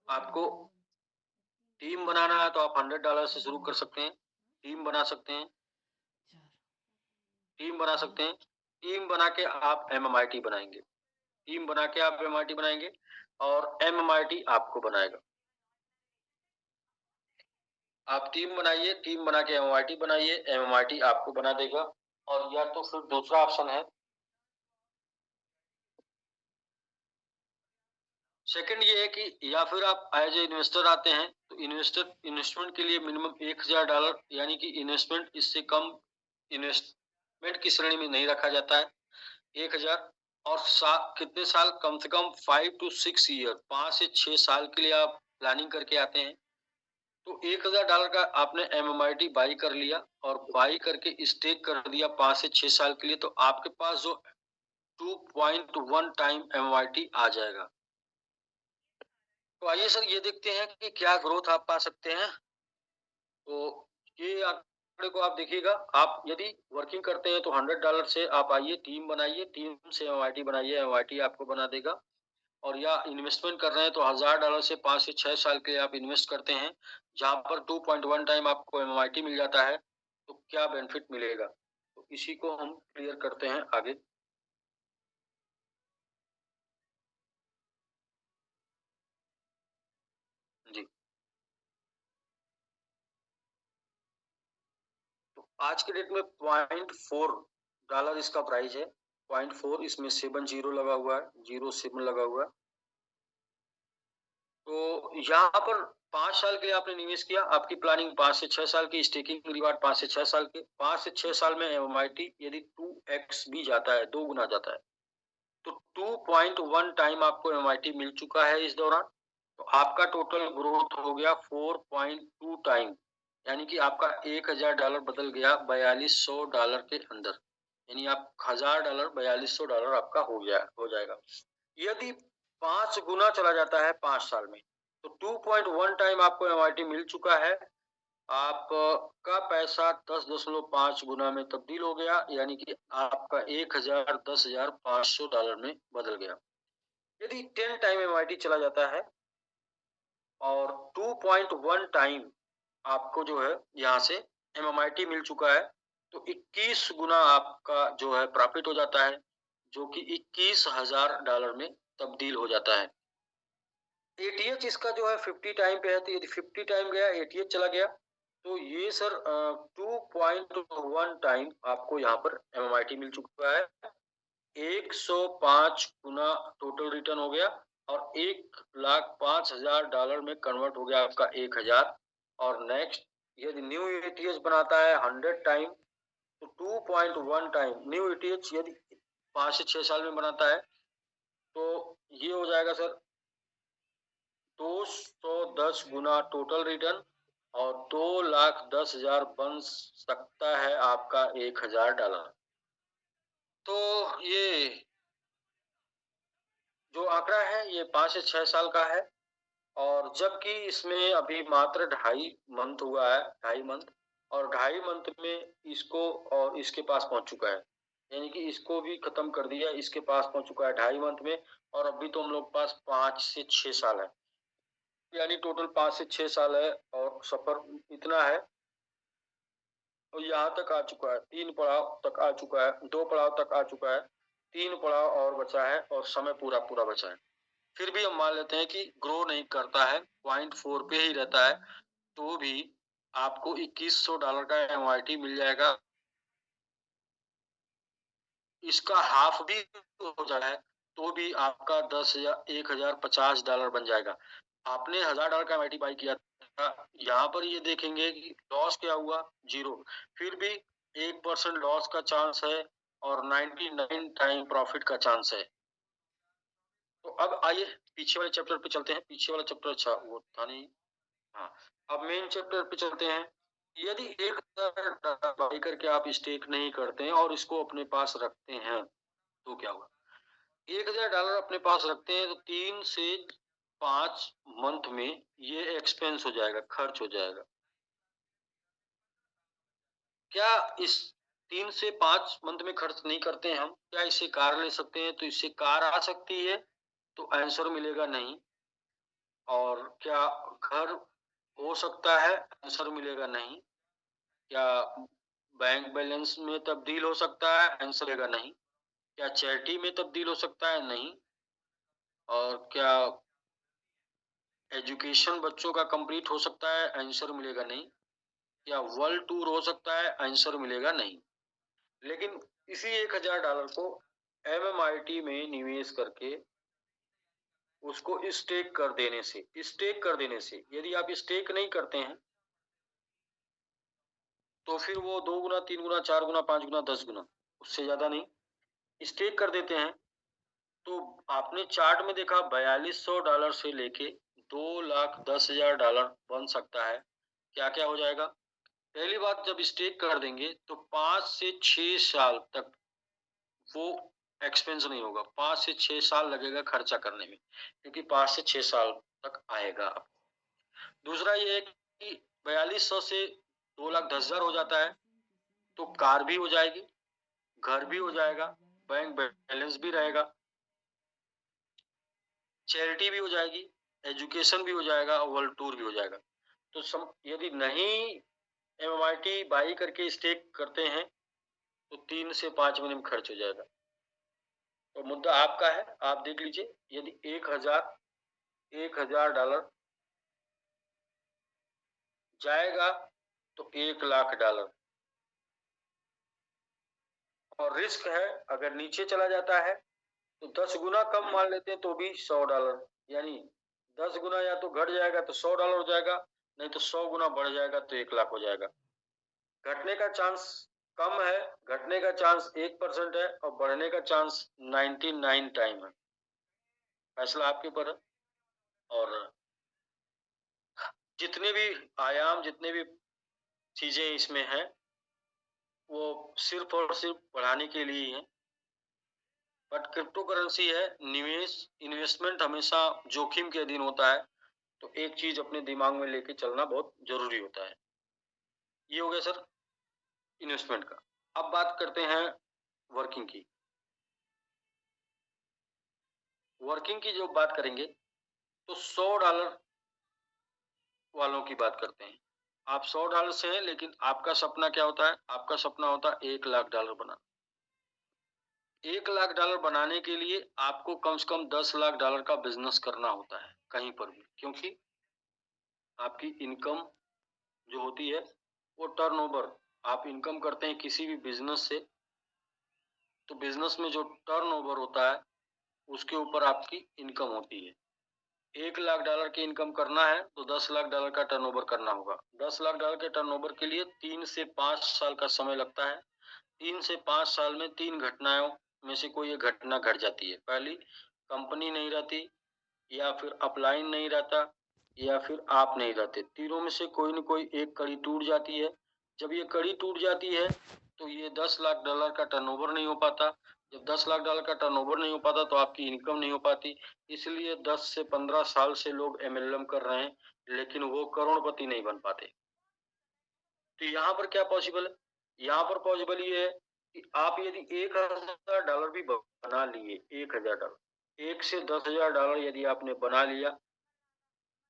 S1: आपको टीम बनाना है तो आप $100 से शुरू कर सकते हैं, टीम बना सकते हैं, टीम बना सकते हैं। टीम बना के आप MMIT बनाएंगे, टीम बना के आप MMIT बनाएंगे और MMIT आपको बनाएगा। आप टीम बनाइए, टीम बना के MMIT बनाइए, MMIT आपको बना देगा। और या तो फिर दूसरा ऑप्शन है, सेकंड ये है कि या फिर आप एज ए इन्वेस्टर आते हैं तो इन्वेस्टमेंट के लिए मिनिमम $1000, यानी कि इन्वेस्टमेंट इससे कम इन्वेस्टमेंट की श्रेणी में नहीं रखा जाता है। 1000 और कितने साल, कम से कम 5 to 6 ईयर, 5 से 6 साल के लिए आप प्लानिंग करके आते हैं। तो $1000 का आपने MMIT बाई कर लिया और बाई करके स्टेक कर दिया 5 से 6 साल के लिए, तो आपके पास जो 2.1 टाइम MMIT आ जाएगा। तो आइए सर ये देखते हैं कि क्या ग्रोथ आप पा सकते हैं। तो ये आंकड़े को आप देखिएगा, आप यदि वर्किंग करते हैं तो $100 से आप आइए, टीम बनाइए, टीम से MMIT बनाइए, MMIT आपको बना देगा। और या इन्वेस्टमेंट कर रहे हैं तो $1000 से 5 से 6 साल के लिए आप इन्वेस्ट करते हैं, जहां पर 2.1 टाइम आपको MMIT मिल जाता है। तो क्या बेनिफिट मिलेगा, तो इसी को हम क्लियर करते हैं आगे। जी, तो आज के डेट में $0.4 इसका प्राइस है। 0.4, इसमें 7 जीरो लगा हुआ है, 07 लगा हुआ है। तो यहाँ पर 5 साल के लिए आपने निवेश किया, आपकी प्लानिंग 5 से 6 साल की, स्टेकिंग रिवार्ड 5 से 6 साल के। 5 से 6 साल में एमआईटी यदि 2x भी जाता है, 2 गुना जाता है, तो 2.1 टाइम आपको एमआईटी मिल चुका है इस दौरान। तो आपका टोटल ग्रोथ हो गया 4.2 टाइम, यानी कि आपका $1000 बदल गया $4200 के अंदर, यानी आप $1000 $4200 आपका हो जाएगा। यदि 5 गुना चला जाता है 5 साल में, तो 2.1 टाइम आपको एमआईटी मिल चुका है। आपका पैसा 10.5 गुना में तब्दील हो गया, यानी कि आपका 1000 $10,500 में बदल गया। यदि 10 टाइम एमआईटी चला जाता है और 2.1 टाइम आपको जो है यहाँ से एमआईटी मिल चुका है, तो 21 गुना आपका जो है प्रॉफिट हो जाता है, जो कि $21,000 में तब्दील हो जाता है। एटीएच इसका जो है 50 टाइम पे है, तो यदि 50 टाइम गया, एटीएच चला गया, तो ये सर 2.1 टाइम आपको यहाँ पर एमआईटी मिल चुका है। 105 गुना टोटल रिटर्न हो गया और $1,05,000 में कन्वर्ट हो गया आपका 1000। और नेक्स्ट, यदि न्यू एटीएच बनाता है 100 टाइम, तो 2.1 टाइम न्यू एटीएच यदि 5 से 6 साल में बनाता है, तो ये हो जाएगा सर 210 गुना टोटल रिटर्न और 2,10,000 बन सकता है आपका $1000। तो ये जो आंकड़ा है ये 5 से 6 साल का है, और जबकि इसमें अभी मात्र 2.5 मंथ हुआ है, 2.5 मंथ, और 2.5 मंथ में इसको और इसके पास पहुंच चुका है, यानी कि इसको भी खत्म कर दिया, इसके पास पहुंच चुका है 2.5 मंथ में। और अभी तो हम लोग पास 5 से 6 साल है, यानी टोटल 5 से 6 साल है और सफर इतना है। और यहाँ तक आ चुका है, 3 पड़ाव तक आ चुका है, 2 पड़ाव तक आ चुका है, 3 पड़ाव और बचा है और समय पूरा पूरा बचा है। फिर भी हम मान लेते हैं कि ग्रो नहीं करता है, 0.4 पे ही रहता है, तो भी आपको $2100 का एमआईटी मिल जाएगा। इसका हाफ भी हो जाए तो भी आपका $10,050 बन जाएगा। आपने $1000 का एमआईटी बाई किया था, यहाँ पर ये देखेंगे कि लॉस क्या हुआ, 0। फिर भी 1% लॉस का चांस है और 99 टाइम प्रॉफिट का चांस है। तो अब आइए पीछे वाले चैप्टर पे चलते हैं। पीछे वाला चैप्टर अच्छा वो था नहीं। हाँ, अब मेन चैप्टर पे चलते हैं। यदि 1000 बाई करके आप स्टेक नहीं करते हैं और इसको अपने पास रखते हैं, तो क्या होगा? $1000 अपने पास रखते हैं तो 3 से 5 मंथ में ये एक्सपेंस हो जाएगा, खर्च हो जाएगा। क्या इस 3 से 5 मंथ में खर्च नहीं करते हैं हम? क्या इससे कार ले सकते हैं? तो इससे कार आ सकती है, तो आंसर मिलेगा नहीं। और क्या घर हो सकता है? आंसर मिलेगा नहीं। क्या बैंक बैलेंस में तब्दील हो सकता है? आंसर मिलेगा नहीं। क्या चैरिटी में तब्दील हो सकता है? नहीं। और क्या एजुकेशन बच्चों का कंप्लीट हो सकता है? आंसर मिलेगा नहीं। क्या वर्ल्ड टूर हो सकता है? आंसर मिलेगा नहीं। लेकिन इसी $1000 को एमएमआईटी में निवेश करके उसको स्टेक कर देने से यदि आप स्टेक नहीं करते हैं, तो फिर वो 2 गुना, 3 गुना, 4 गुना, 5 गुना, 10 गुना, उससे ज्यादा नहीं स्टेक कर देते हैं। तो आपने चार्ट में देखा $4200 से लेके $2,10,000 बन सकता है। क्या क्या हो जाएगा? पहली बात, जब स्टेक कर देंगे तो 5 से 6 साल तक वो एक्सपेंस नहीं होगा। 5 से 6 साल लगेगा खर्चा करने में, क्योंकि 5 से 6 साल तक आएगा। दूसरा ये है कि 4200 से 2,10,000 हो जाता है, तो कार भी हो जाएगी, घर भी हो जाएगा, बैंक बैलेंस भी रहेगा, चैरिटी भी हो जाएगी, एजुकेशन भी हो जाएगा और वर्ल्ड टूर भी हो जाएगा। तो यदि नहीं MMIT बाई करके स्टेक करते हैं तो 3 से 5 महीने में खर्च हो जाएगा। तो मुद्दा आपका है, आप देख लीजिए। यदि $1,000 जाएगा तो $1,00,000 और रिस्क है, अगर नीचे चला जाता है तो 10 गुना कम मान लेते हैं तो भी $100, यानी 10 गुना या तो घट जाएगा तो $100 हो जाएगा, नहीं तो 100 गुना बढ़ जाएगा तो 1,00,000 हो जाएगा। घटने का चांस कम है, घटने का चांस 1% है और बढ़ने का चांस 99 टाइम है। फैसला आपके ऊपर है। और जितने भी आयाम, जितने भी चीजें इसमें हैं, वो सिर्फ और सिर्फ बढ़ाने के लिए ही है। बट क्रिप्टो करेंसी है, निवेश, इन्वेस्टमेंट हमेशा जोखिम के अधीन होता है, तो एक चीज अपने दिमाग में लेके चलना बहुत जरूरी होता है। ये हो गया सर इन्वेस्टमेंट का। अब बात करते हैं वर्किंग की। वर्किंग की जो बात करेंगे तो $100 वालों की बात करते हैं। आप $100 से हैं, लेकिन आपका सपना क्या होता है? आपका सपना होता है $1,00,000 बनाना। $1,00,000 बनाने के लिए आपको कम से कम $10,00,000 का बिजनेस करना होता है कहीं पर भी, क्योंकि आपकी इनकम जो होती है वो टर्नओवर, आप इनकम करते हैं किसी भी बिजनेस से, तो बिजनेस में जो टर्नओवर होता है उसके ऊपर आपकी इनकम होती है। $1,00,000 की इनकम करना है तो $10,00,000 का टर्नओवर करना होगा। $10,00,000 के टर्नओवर के लिए 3 से 5 साल का समय लगता है। 3 से 5 साल में 3 घटनाओं में से कोई एक घटना घट जाती है। पहली, कंपनी नहीं रहती, या फिर अपलाइन नहीं रहता, या फिर आप नहीं रहते। तीनों में से कोई न कोई एक कड़ी टूट जाती है। जब ये कड़ी टूट जाती है तो ये $10,00,000 का टर्नओवर नहीं हो पाता। जब $10,00,000 का टर्नओवर नहीं हो पाता तो आपकी इनकम नहीं हो पाती। इसलिए 10 से 15 साल से लोग MLM कर रहे हैं, लेकिन वो करोड़पति नहीं बन पाते। तो यहाँ पर क्या पॉसिबल है? यहाँ पर पॉसिबल ये है कि आप यदि $1,000 भी बना लिए, $1,000, 1 से $10,000 यदि आपने बना लिया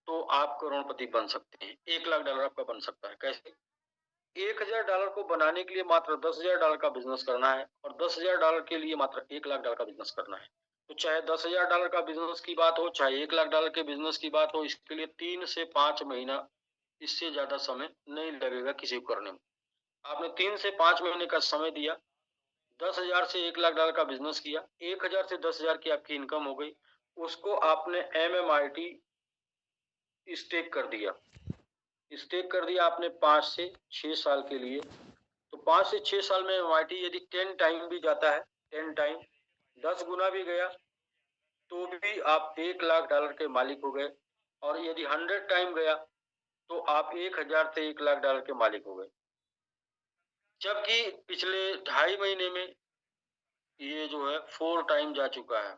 S1: तो आप करोड़पति बन सकते हैं। $1,00,000 आपका बन सकता है। कैसे? $1,000 को बनाने के लिए मात्र $10,000 का बिजनेस करना है और $10,000 के लिए मात्र $1,00,000 का बिजनेस करना है। तो चाहे $10,000 का बिजनेस की बात हो, चाहे $1,00,000 के बिजनेस की बात हो, इसके लिए 3 से 5 महीना, इससे ज्यादा समय नहीं लगेगा किसी को करने में। आपने 3 से 5 महीने का समय दिया, 10,000 से $1,00,000 का बिजनेस किया, 1,000 से 10,000 की आपकी इनकम हो गई, उसको आपने MMIT स्टेक कर दिया। स्टेक कर दिया आपने 5 से 6 साल के लिए। तो 5 से 6 साल में MMIT यदि 10 टाइम भी जाता है, 10 टाइम, 10 गुना भी गया, तो भी आप $1,00,000 के मालिक हो गए। और यदि 100 टाइम गया तो आप 1,000 से $1,00,000 के मालिक हो गए। जबकि पिछले 2.5 महीने में ये जो है 4 टाइम जा चुका है।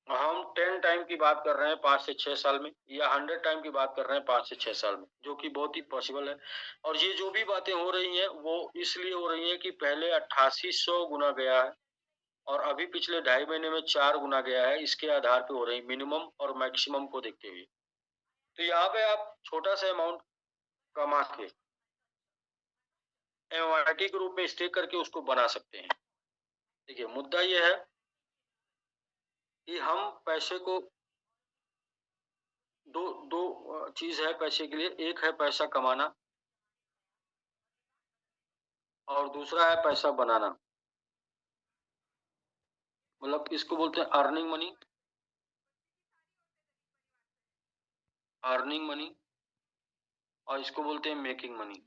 S1: हम 10 टाइम की बात कर रहे हैं 5 से 6 साल में, या 100 टाइम की बात कर रहे हैं 5 से 6 साल में, जो कि बहुत ही पॉसिबल है। और ये जो भी बातें हो रही हैं वो इसलिए हो रही हैं कि पहले 8800 गुना गया है और अभी पिछले 2.5 महीने में 4 गुना गया है। इसके आधार पे हो रही मिनिमम और मैक्सिमम को देखते हुए। तो यहाँ पे आप छोटा सा अमाउंट कमा के MMIT के रूप में स्टेक करके उसको बना सकते हैं। देखिए, मुद्दा ये है कि हम पैसे को दो चीज है पैसे के लिए। एक है पैसा कमाना और दूसरा है पैसा बनाना। मतलब इसको बोलते हैं अर्निंग मनी, अर्निंग मनी, और इसको बोलते हैं मेकिंग मनी।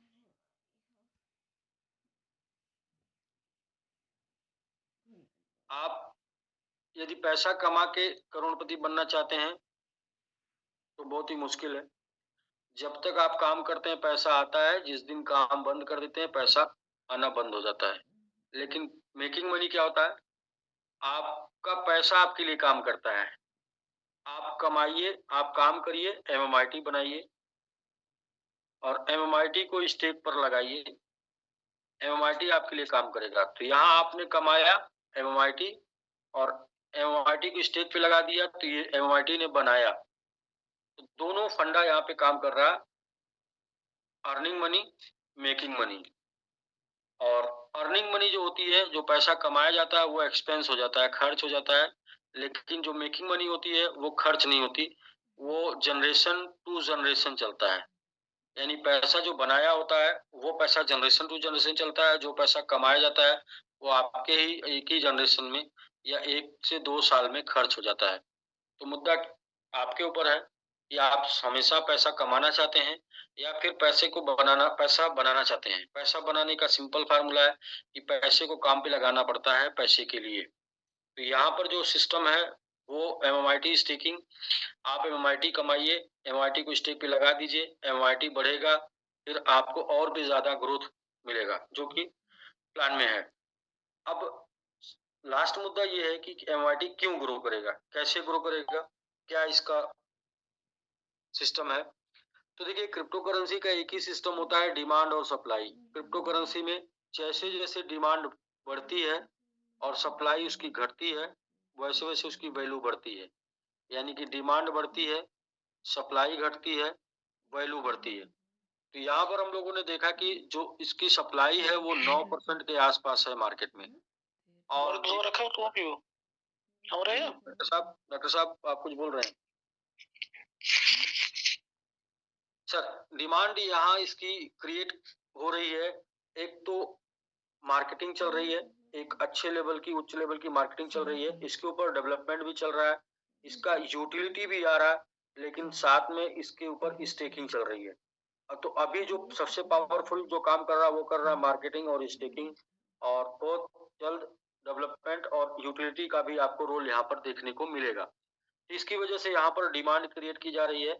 S1: आप यदि पैसा कमा के करोड़पति बनना चाहते हैं तो बहुत ही मुश्किल है। जब तक आप काम करते हैं पैसा आता है, जिस दिन काम बंद कर देते हैं पैसा आना बंद हो जाता है। लेकिन मेकिंग मनी क्या होता है? आपका पैसा आपके लिए काम करता है। आप कमाइए, आप काम करिए, MMIT बनाइए और MMIT को स्टेक पर लगाइए। MMIT आपके लिए काम करेगा। तो यहाँ आपने कमाया MMIT और MMIT को स्टेक पे लगा दिया, तो ये MMIT ने बनाया। तो दोनों फंडा यहाँ पे काम कर रहा है, अर्निंग मनी, मेकिंग मनी। और अर्निंग मनी जो होती है, जो पैसा कमाया जाता है वो एक्सपेंस हो जाता है, खर्च हो जाता है। लेकिन जो मेकिंग मनी होती है वो खर्च नहीं होती, वो जनरेशन टू जनरेशन चलता है। यानी पैसा जो बनाया होता है वो पैसा जनरेशन टू जनरेशन चलता है, जो पैसा कमाया जाता है वो आपके ही एक ही जनरेशन में या 1 से 2 साल में खर्च हो जाता है। तो मुद्दा आपके ऊपर है कि आप हमेशा पैसा कमाना चाहते हैं या फिर पैसा बनाना चाहते हैं। पैसा बनाने का सिंपल फार्मूला है कि पैसे को काम पे लगाना पड़ता है पैसे के लिए। तो यहाँ पर जो सिस्टम है वो एमएमआईटी स्टेकिंग। आप एमएमआईटी कमाइए, एमएमआईटी को स्टेक पे लगा दीजिए, एमएमआईटी बढ़ेगा, फिर आपको और भी ज़्यादा ग्रोथ मिलेगा, जो कि प्लान में है। अब लास्ट मुद्दा ये है कि एमआईटी क्यों ग्रो करेगा, कैसे ग्रो करेगा, क्या इसका सिस्टम है। तो देखिए, क्रिप्टो करेंसी का एक ही सिस्टम होता है, डिमांड और सप्लाई। क्रिप्टो करेंसी में जैसे जैसे डिमांड बढ़ती है और सप्लाई उसकी घटती है, वैसे वैसे उसकी वैल्यू बढ़ती है। यानी कि डिमांड बढ़ती है, सप्लाई घटती है, वैल्यू बढ़ती है। तो यहाँ पर हम लोगों ने देखा कि जो इसकी सप्लाई है वो 9% के आसपास है मार्केट में। और
S2: दो रखा तो आप हो रहे हैं।
S1: डॉक्टर साहब आप कुछ बोल रहे हैं? सर, डिमांड यहाँ इसकी क्रिएट हो रही है। एक तो मार्केटिंग चल रही है, एक अच्छे लेवल की, उच्च लेवल की मार्केटिंग चल रही है। इसके ऊपर डेवलपमेंट भी चल रहा है, इसका यूटिलिटी भी आ रहा है, लेकिन साथ में इसके ऊपर स्टेकिंग चल रही है। तो अभी जो सबसे पावरफुल जो काम कर रहा है वो कर रहा है मार्केटिंग और स्टेकिंग। और बहुत जल्द डेवलपमेंट और यूटिलिटी का भी आपको रोल यहाँ पर देखने को मिलेगा। इसकी वजह से यहाँ पर डिमांड क्रिएट की जा रही है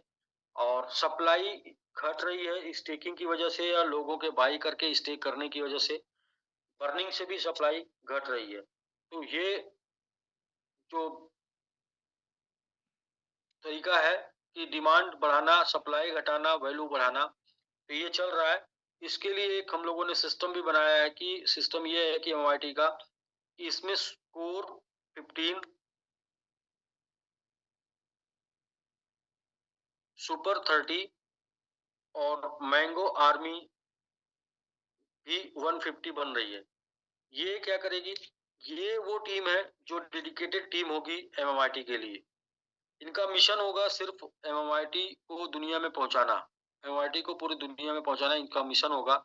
S1: और सप्लाई घट रही है स्टेकिंग की वजह से, या लोगों के बाई करके स्टेक करने की वजह से बर्निंग से भी सप्लाई घट रही है। तो ये जो तरीका है कि डिमांड बढ़ाना, सप्लाई घटाना, वैल्यू बढ़ाना, तो ये चल रहा है। इसके लिए एक हम लोगों ने सिस्टम भी बनाया है कि सिस्टम ये है कि एमआईटी का, इसमें स्कोर 15, सुपर 30 और मैंगो आर्मी भी 150 बन रही है। ये क्या करेगी? ये वो टीम है जो डेडिकेटेड टीम होगी एमएमआईटी के लिए। इनका मिशन होगा सिर्फ एमएमआईटी को दुनिया में पहुंचाना, एमएमआईटी को पूरी दुनिया में पहुंचाना इनका मिशन होगा।